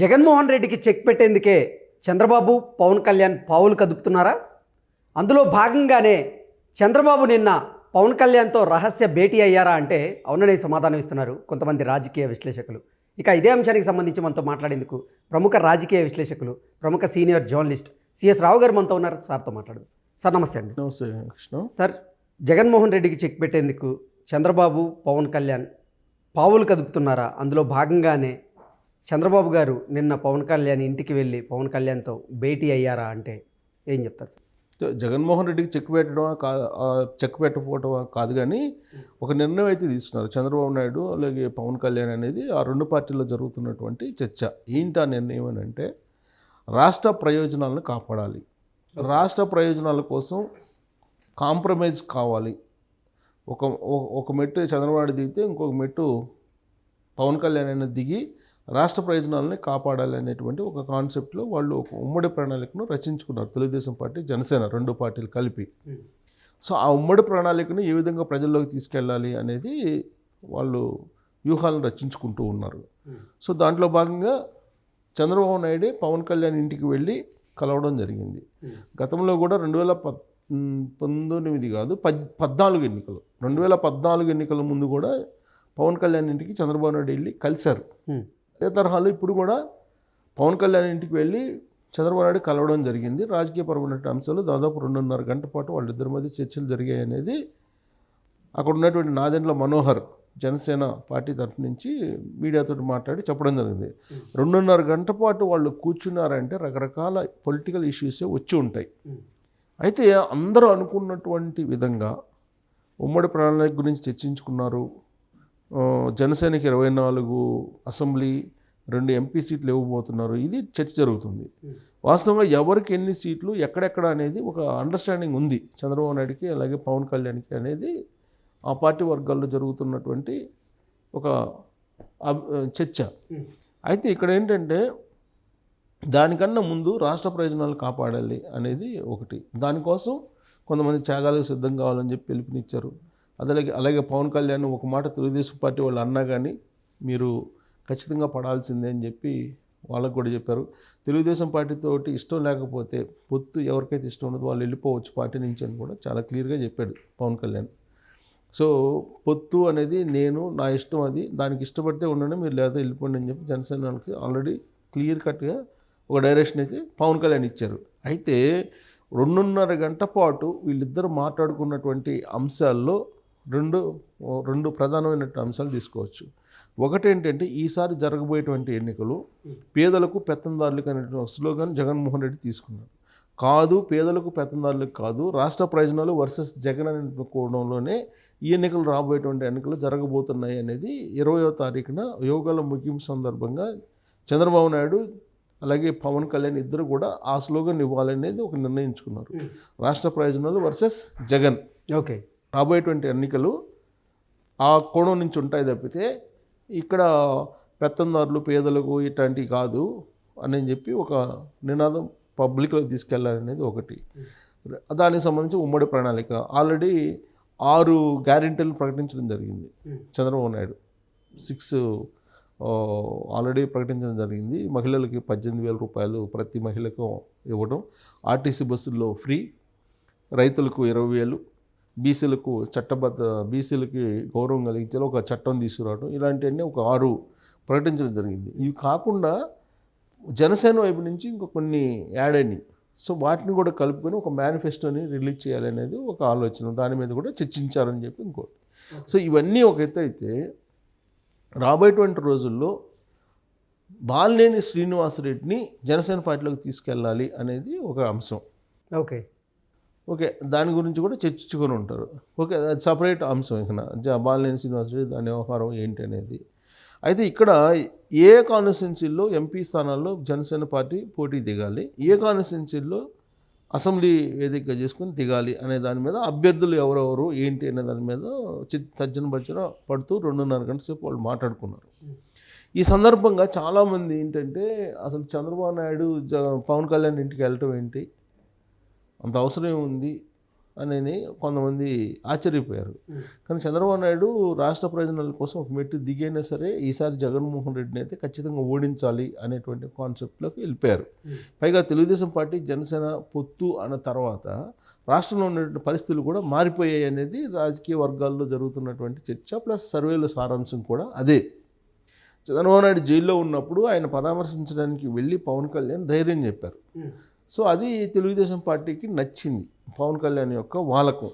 జగన్మోహన్ రెడ్డికి చెక్ పెట్టేందుకే చంద్రబాబు పవన్ కళ్యాణ్ పావులు కదుపుతున్నారా? అందులో భాగంగానే చంద్రబాబు నిన్న పవన్ కళ్యాణ్తో రహస్య భేటీ అయ్యారా అంటే అవుననే సమాధానం ఇస్తున్నారు కొంతమంది రాజకీయ విశ్లేషకులు. ఇక ఇదే అంశానికి సంబంధించి మనతో మాట్లాడేందుకు ప్రముఖ రాజకీయ విశ్లేషకులు, ప్రముఖ సీనియర్ జర్నలిస్ట్ సిఎస్ రావు గారు మనతో ఉన్నారు. సార్తో మాట్లాడదు. సార్ నమస్తే అండి. నమస్తే కృష్ణ. సార్, జగన్మోహన్ రెడ్డికి చెక్ పెట్టేందుకు చంద్రబాబు పవన్ కళ్యాణ్ పావులు కదుపుతున్నారా? అందులో భాగంగానే చంద్రబాబు గారు నిన్న పవన్ కళ్యాణ్ ఇంటికి వెళ్ళి పవన్ కళ్యాణ్తో భేటీ అయ్యారా అంటే ఏం చెప్తారు సార్? జగన్మోహన్ రెడ్డికి చెక్ పెట్టడం చెక్ పెట్టకపోవటం కాదు, కానీ ఒక నిర్ణయం అయితే తీసుకున్నారు చంద్రబాబు నాయుడు అలాగే పవన్ కళ్యాణ్ అనేది. ఆ రెండు పార్టీల్లో జరుగుతున్నటువంటి చర్చ ఏంటి ఆ నిర్ణయం అని అంటే, రాష్ట్ర ప్రయోజనాలను కాపాడాలి, రాష్ట్ర ప్రయోజనాల కోసం కాంప్రమైజ్ కావాలి. ఒక మెట్టు చంద్రబాబు నాయుడు దిగితే ఇంకొక మెట్టు పవన్ కళ్యాణ్ అనేది దిగి రాష్ట్ర ప్రయోజనాలని కాపాడాలి అనేటువంటి ఒక కాన్సెప్ట్లో వాళ్ళు ఒక ఉమ్మడి ప్రణాళికను రచించుకున్నారు. తెలుగుదేశం పార్టీ, జనసేన రెండు పార్టీలు కలిపి. సో ఆ ఉమ్మడి ప్రణాళికను ఏ విధంగా ప్రజల్లోకి తీసుకెళ్ళాలి అనేది వాళ్ళు వ్యూహాలను రచించుకుంటూ ఉన్నారు. సో దాంట్లో భాగంగా చంద్రబాబు నాయుడే పవన్ కళ్యాణ్ ఇంటికి వెళ్ళి కలవడం జరిగింది. గతంలో కూడా 2019 కాదు 14 ఎన్నికలు, 2014 ఎన్నికల ముందు కూడా పవన్ కళ్యాణ్ ఇంటికి చంద్రబాబు నాయుడు వెళ్ళి కలిశారు. అదే తరహాలో ఇప్పుడు కూడా పవన్ కళ్యాణ్ ఇంటికి వెళ్ళి చంద్రబాబు నాయుడు కలవడం జరిగింది. రాజకీయపరమైన అంశాలు దాదాపు 2.5 గంటల పాటు వాళ్ళిద్దరి మధ్య చర్చలు జరిగాయి అనేది అక్కడ ఉన్నటువంటి నాదెండ్ల మనోహర్ జనసేన పార్టీ తరఫు నుంచి మీడియాతో మాట్లాడి చెప్పడం జరిగింది. 2.5 గంటల పాటు వాళ్ళు కూర్చున్నారంటే రకరకాల పొలిటికల్ ఇష్యూసే వచ్చి ఉంటాయి. అయితే అందరూ అనుకున్నటువంటి విధంగా ఉమ్మడి ప్రణాళిక గురించి చర్చించుకున్నారు. జనసేనకి 24 అసెంబ్లీ, 2 ఎంపీ సీట్లు ఇవ్వబోతున్నారు. ఇది చర్చ జరుగుతుంది. వాస్తవంగా ఎవరికి ఎన్ని సీట్లు ఎక్కడెక్కడ అనేది ఒక అండర్స్టాండింగ్ ఉంది చంద్రబాబు నాయుడుకి అలాగే పవన్ కళ్యాణ్కి అనేది ఆ పార్టీ వర్గాల్లో జరుగుతున్నటువంటి ఒక చర్చ. అయితే ఇక్కడ ఏంటంటే దానికన్నా ముందు రాష్ట్ర ప్రయోజనాలు కాపాడాలి అనేది ఒకటి. దానికోసం కొంతమంది త్యాగాలకు సిద్ధం కావాలని చెప్పి పిలుపునిచ్చారు. అలాగే పవన్ కళ్యాణ్ ఒక మాట తెలుగుదేశం పార్టీ వాళ్ళు అన్నా కానీ మీరు ఖచ్చితంగా పడాల్సిందే అని చెప్పి వాళ్ళకు కూడా చెప్పారు. తెలుగుదేశం పార్టీతోటి ఇష్టం లేకపోతే పొత్తు ఎవరికైతే ఇష్టం ఉండదో వాళ్ళు వెళ్ళిపోవచ్చు పార్టీ నుంచి అని కూడా చాలా క్లియర్గా చెప్పాడు పవన్ కళ్యాణ్. సో పొత్తు అనేది నా ఇష్టం, అది దానికి ఇష్టపడితే ఉండండి, మీరు లేదా వెళ్ళిపోండి అని చెప్పి జనసేనకి ఆల్రెడీ క్లియర్ కట్గా ఒక డైరెక్షన్ అయితే పవన్ కళ్యాణ్ ఇచ్చారు. అయితే 2.5 గంటల పాటు వీళ్ళిద్దరు మాట్లాడుకున్నటువంటి అంశాల్లో రెండు ప్రధానమైన అంశాలు తీసుకోవచ్చు. ఒకటి ఏంటంటే, ఈసారి జరగబోయేటువంటి ఎన్నికలు పేదలకు పెత్తందారులకు అనేటువంటి స్లోగన్ జగన్మోహన్ రెడ్డి తీసుకున్నారు. కాదు, పేదలకు పెత్తందారులకు కాదు, రాష్ట్ర ప్రయోజనాలు వర్సెస్ జగన్ అనుకోవడంలోనే ఈ ఎన్నికలు రాబోయేటువంటి ఎన్నికలు జరగబోతున్నాయి అనేది 20వ తారీఖున యోగాల ముగింపు సందర్భంగా చంద్రబాబు నాయుడు అలాగే పవన్ కళ్యాణ్ ఇద్దరు కూడా ఆ స్లోగన్ ఇవ్వాలనేది ఒక నిర్ణయించుకున్నారు. రాష్ట్ర ప్రయోజనాలు వర్సెస్ జగన్. ఓకే, రాబోయేటువంటి ఎన్నికలు ఆ కోణం నుంచి ఉంటాయి తప్పితే ఇక్కడ పెత్తందారులు పేదలకు ఇట్లాంటివి కాదు అని చెప్పి ఒక నినాదం పబ్లిక్లో తీసుకెళ్లాలనేది ఒకటి. దానికి సంబంధించి ఉమ్మడి ప్రణాళిక ఆల్రెడీ 6 గ్యారెంటీలు ప్రకటించడం జరిగింది చంద్రబాబు నాయుడు. 6 ఆల్రెడీ ప్రకటించడం జరిగింది. మహిళలకి 18,000 రూపాయలు ప్రతి మహిళకు ఇవ్వడం, ఆర్టీసీ బస్సుల్లో ఫ్రీ, రైతులకు 20,000, బీసీలకు బీసీలకి గౌరవం కలిగించేలా ఒక చట్టం తీసుకురావడం, ఇలాంటివన్నీ ఒక 6 ప్రకటించడం జరిగింది. ఇవి కాకుండా జనసేన వైపు నుంచి ఇంకో కొన్ని యాడ్ అయినాయి. సో వాటిని కూడా కలుపుకొని ఒక మేనిఫెస్టోని రిలీజ్ చేయాలనేది ఒక ఆలోచన, దాని మీద కూడా చర్చించారని చెప్పి ఇంకోటి. సో ఇవన్నీ ఒక ఎత్తు అయితే, రాబోయేటువంటి రోజుల్లో బాలినేని శ్రీనివాసరెడ్డిని జనసేన పార్టీలోకి తీసుకెళ్ళాలి అనేది ఒక అంశం. ఓకే, దాని గురించి కూడా చర్చించుకొని ఉంటారు. ఓకే, అది సపరేట్ అంశం. ఇక బాలినేని శ్రీనివాసరెడ్డి దాని వ్యవహారం ఏంటి అనేది. అయితే ఇక్కడ ఏ కాన్స్టిట్యున్సీల్లో ఎంపీ స్థానాల్లో జనసేన పార్టీ పోటీ దిగాలి, ఏ కాన్స్టిట్యున్సీల్లో అసెంబ్లీ వేదికగా చేసుకుని దిగాలి అనే దాని మీద అభ్యర్థులు ఎవరెవరు ఏంటి అనే దాని మీద తర్జన భర్జన పడుతూ 2.5 గంటల సేపు వాళ్ళు మాట్లాడుకున్నారు. ఈ సందర్భంగా చాలామంది ఏంటంటే, అసలు చంద్రబాబు నాయుడు పవన్ కళ్యాణ్ ఇంటికి వెళ్ళటం ఏంటి, అంత అవసరం ఉంది, అని కొంతమంది ఆశ్చర్యపోయారు. కానీ చంద్రబాబు నాయుడు రాష్ట్ర ప్రయోజనాల కోసం ఒక మెట్టు దిగైనా సరే ఈసారి జగన్మోహన్ రెడ్డిని అయితే ఖచ్చితంగా ఓడించాలి అనేటువంటి కాన్సెప్ట్లోకి వెళ్ళిపోయారు. పైగా తెలుగుదేశం పార్టీ జనసేన పొత్తు అన్న తర్వాత రాష్ట్రంలో ఉన్నటువంటి పరిస్థితులు కూడా మారిపోయాయి అనేది రాజకీయ వర్గాల్లో జరుగుతున్నటువంటి చర్చ, ప్లస్ సర్వేల సారాంశం కూడా అదే. చంద్రబాబు నాయుడు జైల్లో ఉన్నప్పుడు ఆయన పరామర్శించడానికి వెళ్ళి పవన్ కళ్యాణ్ ధైర్యం చెప్పారు. సో అది తెలుగుదేశం పార్టీకి నచ్చింది, పవన్ కళ్యాణ్ యొక్క వాలకం.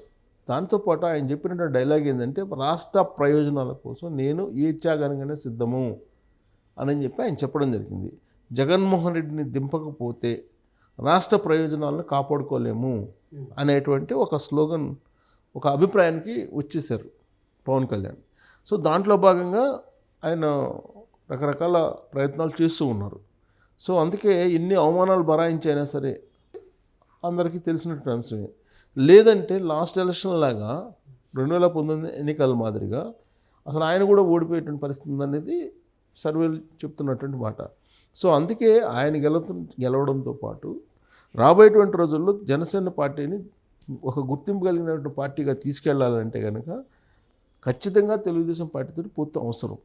దాంతోపాటు ఆయన చెప్పిన డైలాగ్ ఏంటంటే రాష్ట్ర ప్రయోజనాల కోసం నేను ఏ త్యాగానికైనా సిద్ధము అని చెప్పి ఆయన చెప్పడం జరిగింది. జగన్మోహన్ రెడ్డిని దింపకపోతే రాష్ట్ర ప్రయోజనాలను కాపాడుకోలేము అనేటువంటి ఒక స్లోగన్, ఒక అభిప్రాయానికి వచ్చేసారు పవన్ కళ్యాణ్. సో దాంట్లో భాగంగా ఆయన రకరకాల ప్రయత్నాలు చేస్తూ ఉన్నారు. సో అందుకే ఎన్ని అవమానాలు బరాయించైనా సరే అందరికీ తెలిసినటువంటి అంశమే. లేదంటే లాస్ట్ ఎలక్షన్ లాగా 2019 ఎన్నికల మాదిరిగా అసలు ఆయన కూడా ఓడిపోయేటువంటి పరిస్థితి ఉందనేది సర్వేలు చెప్తున్నటువంటి మాట. సో అందుకే ఆయన గెలవడంతో పాటు రాబోయేటువంటి రోజుల్లో జనసేన పార్టీని ఒక గుర్తింపు కలిగినటువంటి పార్టీగా తీసుకెళ్లాలంటే కనుక ఖచ్చితంగా తెలుగుదేశం పార్టీతో పొత్తు అవసరం.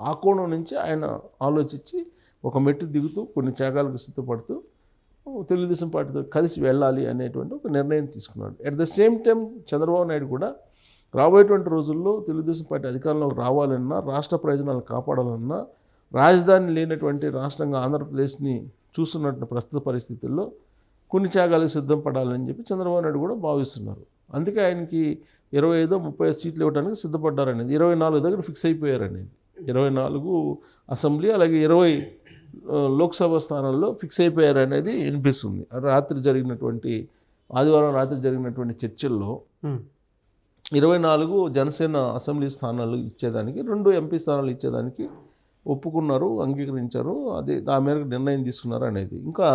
ఆ కోణం నుంచి ఆయన ఆలోచించి ఒక మెట్టు దిగుతూ కొన్ని త్యాగాలకు సిద్ధపడుతూ తెలుగుదేశం పార్టీతో కలిసి వెళ్ళాలి అనేటువంటి ఒక నిర్ణయం తీసుకున్నాడు. At the same time Chandrababu Naidu కూడా రాబోయేటువంటి రోజుల్లో తెలుగుదేశం పార్టీ అధికారంలోకి రావాలన్నా, రాష్ట్ర ప్రయోజనాలు కాపాడాలన్నా, రాజధాని లేనటువంటి రాష్ట్రంగా ఆంధ్రప్రదేశ్ని చూస్తున్నటువంటి ప్రస్తుత పరిస్థితుల్లో కొన్ని త్యాగాలకు సిద్ధం పడాలని చెప్పి చంద్రబాబు నాయుడు కూడా భావిస్తున్నారు. అందుకే ఆయనకి 25-30 సీట్లు ఇవ్వడానికి సిద్ధపడ్డారనేది, 24 దగ్గర ఫిక్స్ అయిపోయారనేది. 24 అసెంబ్లీ అలాగే 20 లోక్సభ స్థానాల్లో ఫిక్స్ అయిపోయారనేది వినిపిస్తుంది. ఆదివారం రాత్రి జరిగినటువంటి చర్చల్లో 24 జనసేన అసెంబ్లీ స్థానాలు ఇచ్చేదానికి, 2 ఎంపీ స్థానాలు ఇచ్చేదానికి ఒప్పుకున్నారు, అంగీకరించారు. అది ఆ మేరకు నిర్ణయం తీసుకున్నారు అనేది. ఇంకా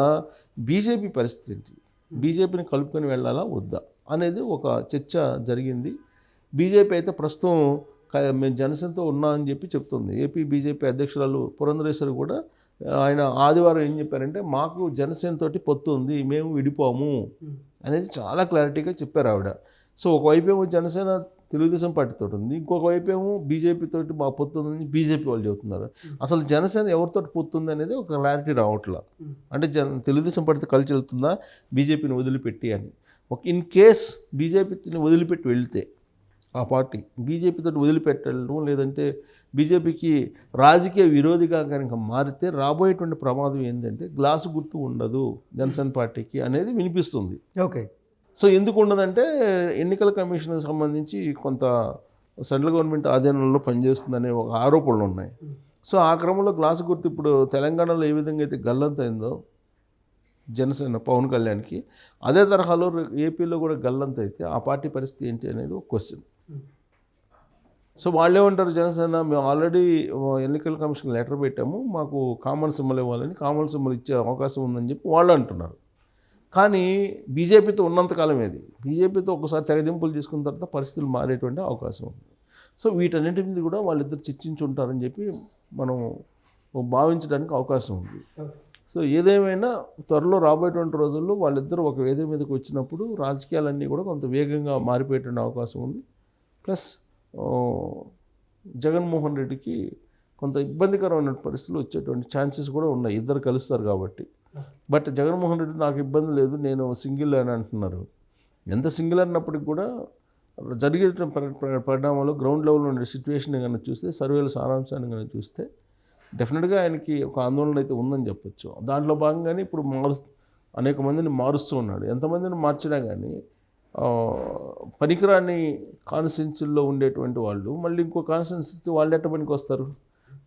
బీజేపీ పరిస్థితి ఏంటి, బీజేపీని కలుపుకొని వెళ్ళాలా వద్దా అనేది ఒక చర్చ జరిగింది. బీజేపీ అయితే ప్రస్తుతం మేము జనసేనతో ఉన్నా అని చెప్పి చెప్తుంది. ఏపీ బీజేపీ అధ్యక్షురాలు పురంధరేశ్వరి కూడా ఆయన ఆదివారం ఏం చెప్పారంటే మాకు జనసేనతోటి పొత్తు ఉంది, మేము విడిపోము అనేది చాలా క్లారిటీగా చెప్పారు ఆవిడ. సో ఒకవైపు ఏమో జనసేన తెలుగుదేశం పార్టీతో ఉంది, ఇంకొక వైపు ఏమో బీజేపీ తోటి మా పొత్తు ఉందని బీజేపీ వాళ్ళు చెబుతున్నారు. అసలు జనసేన ఎవరితో పొత్తు ఉంది అనేది ఒక క్లారిటీ రావట్లా. అంటే తెలుగుదేశం పార్టీతో కలిసి వెళ్తుందా బీజేపీని వదిలిపెట్టి అని. ఇన్ కేస్ బీజేపీని వదిలిపెట్టి వెళ్తే ఆ పార్టీ బీజేపీతో వదిలిపెట్టడం, లేదంటే బీజేపీకి రాజకీయ విరోధిగా కనుక మారితే రాబోయేటువంటి ప్రమాదం ఏంటంటే గ్లాసు గుర్తు ఉండదు జనసేన పార్టీకి అనేది వినిపిస్తుంది. ఓకే. సో ఎందుకు ఉండదంటే ఎన్నికల కమిషన్కి సంబంధించి కొంత సెంట్రల్ గవర్నమెంట్ ఆధీనంలో పనిచేస్తుందనే ఒక ఆరోపణలు ఉన్నాయి. సో ఆ క్రమంలో గ్లాసు గుర్తు ఇప్పుడు తెలంగాణలో ఏ విధంగా అయితే గల్లంతైందో జనసేన పవన్ కళ్యాణ్కి, అదే తరహాలో ఏపీలో కూడా గల్లంత అయితే ఆ పార్టీ పరిస్థితి ఏంటి అనేది ఒక క్వశ్చన్. సో వాళ్ళు ఏమంటారు, జనసేన మేము ఆల్రెడీ ఎన్నికల కమిషన్ లెటర్ పెట్టాము, మాకు కామన్ సింబల్ ఇవ్వాలని, కామన్ సింబల్ ఇచ్చే అవకాశం ఉందని చెప్పి వాళ్ళు అంటున్నారు. కానీ బీజేపీతో ఉన్నంతకాలం ఏది, బీజేపీతో ఒకసారి తెగదింపులు తీసుకున్న తర్వాత పరిస్థితులు మారేటువంటి అవకాశం ఉంది. సో వీటన్నింటి మీద కూడా వాళ్ళిద్దరు చర్చించి ఉంటారని చెప్పి మనం భావించడానికి అవకాశం ఉంది. సో ఏదేమైనా త్వరలో రాబోయేటువంటి రోజుల్లో వాళ్ళిద్దరూ ఒక వేదిక మీదకి వచ్చినప్పుడు రాజకీయాలన్నీ కూడా కొంత వేగంగా మారిపోయేటువంటి అవకాశం ఉంది. ప్లస్ జగన్మోహన్ రెడ్డికి కొంత ఇబ్బందికరమైన పరిస్థితులు వచ్చేటువంటి ఛాన్సెస్ కూడా ఉన్నాయి, ఇద్దరు కలుస్తారు కాబట్టి. బట్ జగన్మోహన్ రెడ్డి నాకు ఇబ్బంది లేదు, నేను సింగిల్ అని అంటున్నారు. ఎంత సింగిల్ అన్నప్పటికి కూడా జరిగే పరిణామాలు గ్రౌండ్ లెవెల్లో ఉండే సిచ్యువేషన్ కనుక చూస్తే, సర్వేల సారాంశాన్ని కనుక చూస్తే డెఫినెట్గా ఆయనకి ఒక ఆందోళన అయితే ఉందని చెప్పొచ్చు. దాంట్లో భాగంగానే ఇప్పుడు అనేక మందిని మారుస్తూ ఉన్నాడు. ఎంతమందిని మార్చినా కానీ పనికిరాని కాన్స్టిట్యున్సీల్లో ఉండేటువంటి వాళ్ళు మళ్ళీ ఇంకో కాన్స్టిట్యున్సీ వాళ్ళు ఎట్ట పనికి వస్తారు.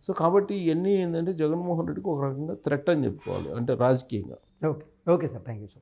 సో కాబట్టి ఇవన్నీ ఏంటంటే జగన్మోహన్ రెడ్డికి ఒక రకంగా థ్రెట్ అని చెప్పుకోవాలి, అంటే రాజకీయంగా. Okay. Okay sir, thank you sir.